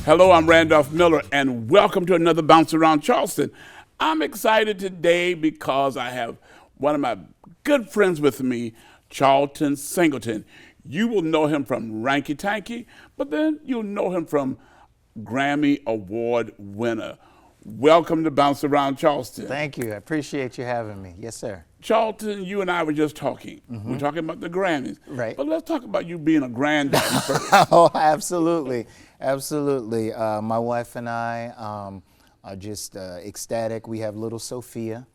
Hello, I'm Randolph Miller, and welcome to another Bounce Around Charleston. I'm excited today because I have one of my good friends with me, Charlton Singleton. You will know him from Ranky Tanky, but then you'll know him from Grammy Award winner. Welcome to Bounce Around Charleston. Thank you. I appreciate you having me. Yes, sir. Charlton, you and I were just talking. We're talking about the Grammys. Right. But let's talk about you being a granddaddy first. Oh, absolutely. Absolutely. My wife and I are just ecstatic. We have little Sophia.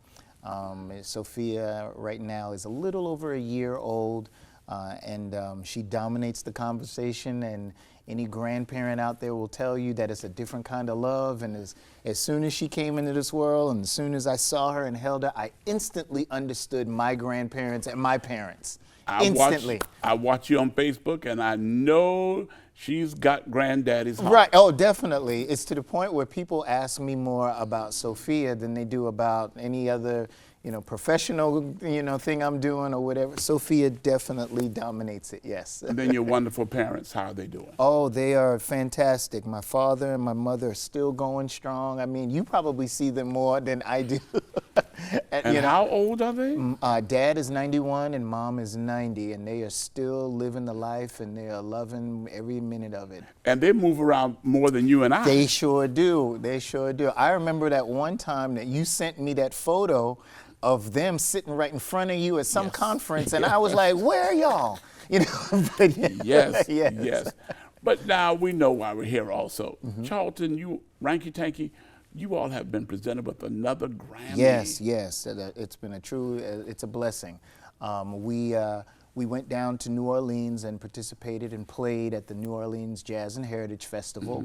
Sophia right now is a little over a year old, and she dominates the conversation, and any grandparent out there will tell you that it's a different kind of love. And as soon as she came into this world and as soon as I saw her and held her, I instantly understood my grandparents and my parents. Instantly. I watch you on Facebook, and I know she's got granddaddy's heart. Right. Oh, definitely. It's to the point where people ask me more about Sophia than they do about any other, professional, thing I'm doing or whatever. Sophia definitely dominates it, yes. And then your wonderful parents, how are they doing? Oh, they are fantastic. My father and my mother are still going strong. I mean, you probably see them more than I do. And how old are they? Dad is 91 and Mom is 90, and they are still living the life, and they are loving every minute of it. And they move around more than you and I. They sure do. They sure do. I remember that one time that you sent me that photo of them sitting right in front of you at some conference, and I was like, where are y'all? But, yes. But now we know why we're here also. Charlton, Ranky Tanky, you all have been presented with another Grammy. Yes. It's been it's a blessing. We went down to New Orleans and participated and played at the New Orleans Jazz and Heritage Festival.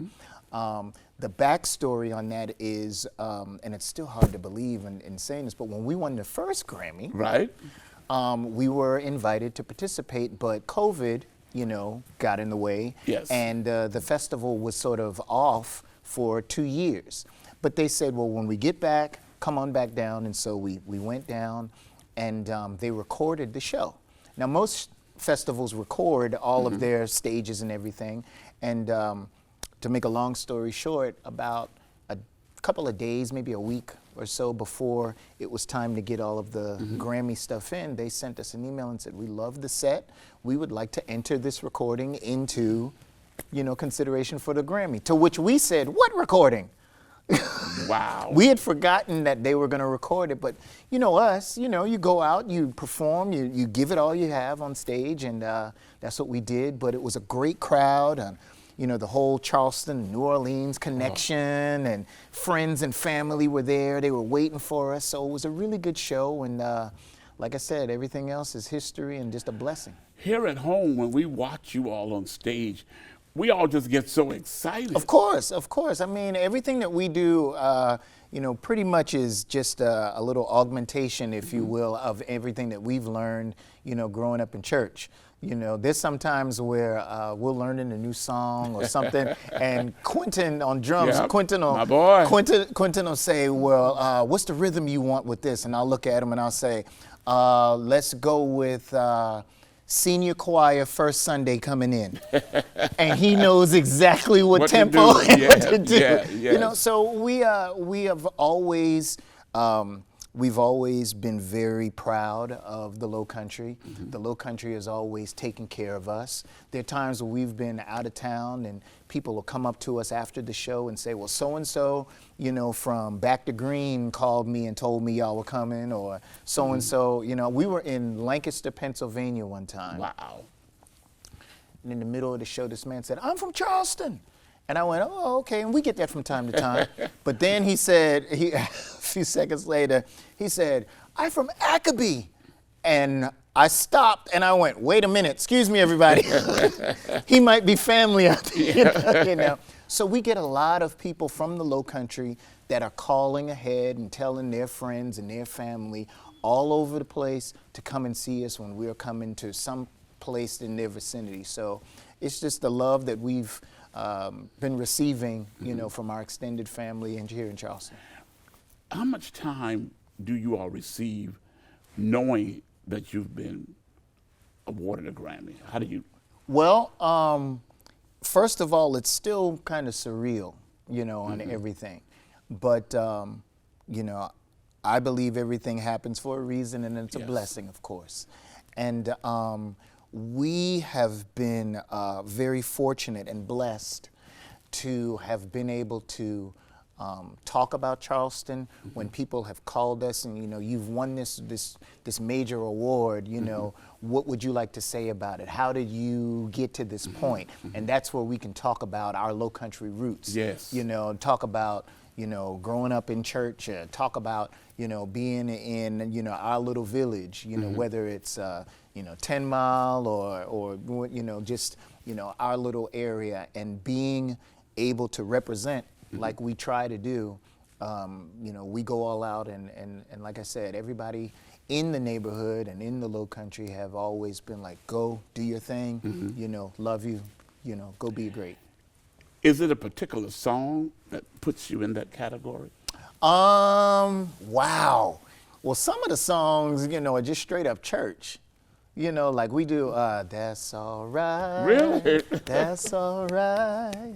The backstory on that is, and it's still hard to believe in saying this, but when we won the first Grammy, right, we were invited to participate, but COVID, got in the way. Yes. And the festival was sort of off for 2 years. But they said, well, when we get back, come on back down. And so we went down, and they recorded the show. Now, most festivals record all of their stages and everything. And to make a long story short, about a couple of days, maybe a week or so before it was time to get all of the Grammy stuff in, they sent us an email and said, we love the set. We would like to enter this recording into, consideration for the Grammy. To which we said, what recording? Wow. We had forgotten that they were going to record it, but us, you go out, you perform, you give it all you have on stage, and that's what we did. But it was a great crowd, and the whole Charleston, New Orleans connection, and friends and family were there. They were waiting for us, so it was a really good show. And like I said, everything else is history and just a blessing. Here at home, when we watch you all on stage, we all just get so excited. Of course. I mean, everything that we do, pretty much is just a little augmentation, if you will, of everything that we've learned, growing up in church. There's sometimes where we'll learn a new song or something, and Quentin on drums, Quentin will say, well, what's the rhythm you want with this? And I'll look at him and I'll say, let's go with senior choir first Sunday coming in. And he knows exactly what tempo and what to do. Yes. So we have always we've always been very proud of the Lowcountry. The Lowcountry has always taken care of us. There are times where we've been out of town and people will come up to us after the show and say, well, so-and-so, from Back to Green called me and told me y'all were coming, or so-and-so. We were in Lancaster, Pennsylvania one time. Wow. And in the middle of the show, this man said, I'm from Charleston. And I went, oh, okay, and we get that from time to time. But then he said, a few seconds later, he said, I'm from Ackaby. And I stopped and I went, wait a minute, excuse me, everybody. He might be family out there, So we get a lot of people from the Lowcountry that are calling ahead and telling their friends and their family all over the place to come and see us when we're coming to some place in their vicinity. So it's just the love that we've been receiving, from our extended family and here in Charleston. How much time do you all receive knowing that you've been awarded a Grammy? How do you? Well, first of all, it's still kind of surreal, on everything. But, I believe everything happens for a reason, and it's a blessing, of course. And we have been very fortunate and blessed to have been able to talk about Charleston when people have called us and, you've won this major award, what would you like to say about it? How did you get to this point? And that's where we can talk about our Lowcountry roots. Yes. Talk about, growing up in church, talk about, being in, our little village, whether it's, 10 Mile or just, our little area, and being able to represent like we try to do. We go all out, and like I said, everybody in the neighborhood and in the Lowcountry have always been like, go do your thing, love you, go be great. Is it a particular song that puts you in that category? Wow. Well, some of the songs, are just straight up church. Like we do, that's all right. Really? That's all right.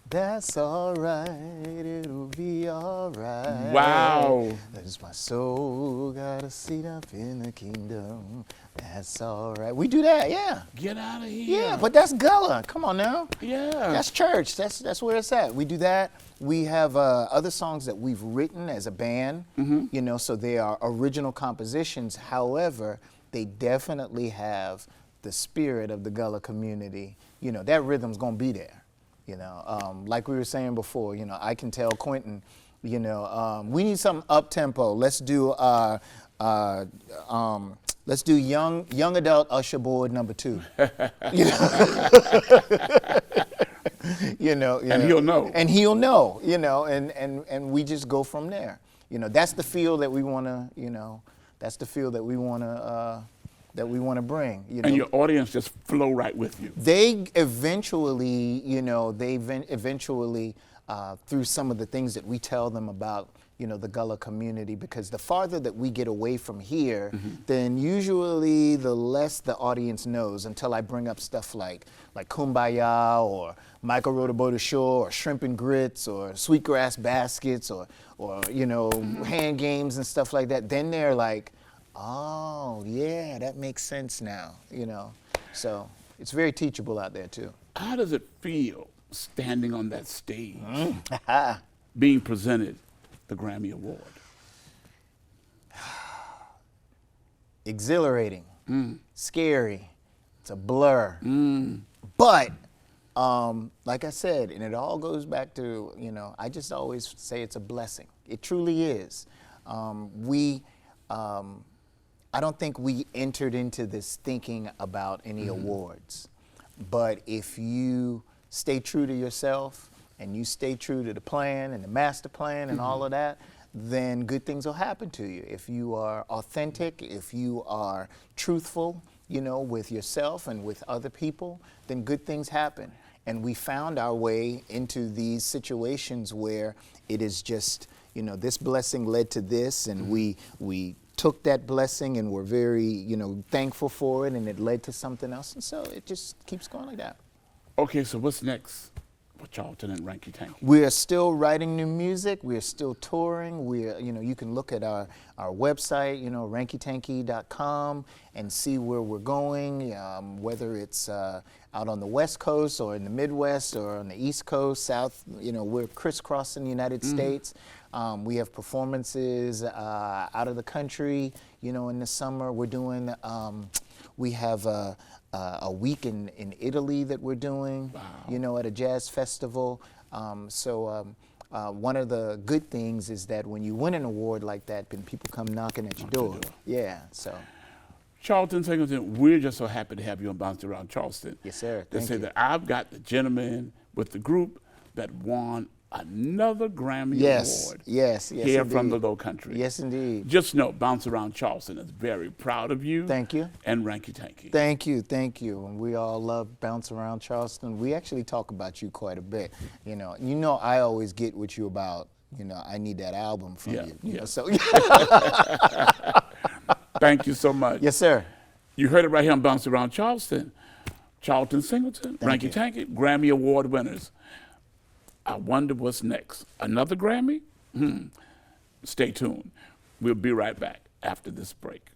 That's all right. It'll be all right. Wow. That's my soul got a seat up in the kingdom. That's all right. We do that, yeah. Get out of here. Yeah, but that's Gullah. Come on now. Yeah. That's church. That's where it's at. We do that. We have other songs that we've written as a band, so they are original compositions. However, they definitely have the spirit of the Gullah community. That rhythm's gonna be there. Like we were saying before, I can tell Quentin, we need something up tempo. Let's do young adult Usher Board number 2. And he'll know. And he'll know, and we just go from there. That's the feel that we want to, that's the feel that we want to bring. And your audience just flow right with you. They eventually, through some of the things that we tell them about, the Gullah community, because the farther that we get away from here, then usually the less the audience knows, until I bring up stuff like Kumbaya or Michael Rode a Boat Ashore or Shrimp and Grits or Sweetgrass Baskets or hand games and stuff like that. Then they're like, oh, yeah, that makes sense now, So it's very teachable out there, too. How does it feel standing on that stage, being presented the Grammy Award? Exhilarating, scary, it's a blur. But, like I said, and it all goes back to, I just always say it's a blessing. It truly is. I don't think we entered into this thinking about any awards. But if you stay true to yourself and you stay true to the plan and the master plan and all of that, then good things will happen to you. If you are authentic, if you are truthful, with yourself and with other people, then good things happen. And we found our way into these situations where it is just, this blessing led to this, and we took that blessing and were very, thankful for it, and it led to something else. And so it just keeps going like that. Okay, so what's next for Charlton and Ranky Tanky? We are still writing new music. We are still touring. We're, you can look at our website, rankytanky.com, and see where we're going, whether it's out on the West Coast or in the Midwest or on the East Coast, South. We're crisscrossing the United States. We have performances out of the country, in the summer. We're doing, we have a week in Italy that we're doing, at a jazz festival. One of the good things is that when you win an award like that, then people come knocking at your door. Yeah, so. Charlton Singleton, we're just so happy to have you on Bounce Around Charleston. Yes, sir. They Thank say you. that I've got the gentleman with the group that won another Grammy Award. Yes, here indeed. from the Lowcountry. Yes, indeed. Just know, Bounce Around Charleston is very proud of you. Thank you. And Ranky Tanky. Thank you. And we all love Bounce Around Charleston. We actually talk about you quite a bit. I always get with you about, I need that album from you. Yeah. So. Thank you so much. Yes, sir. You heard it right here on Bounce Around Charleston. Charlton Singleton, Thank Ranky you. Tanky, Grammy Award winners. I wonder what's next. Another Grammy? Stay tuned. We'll be right back after this break.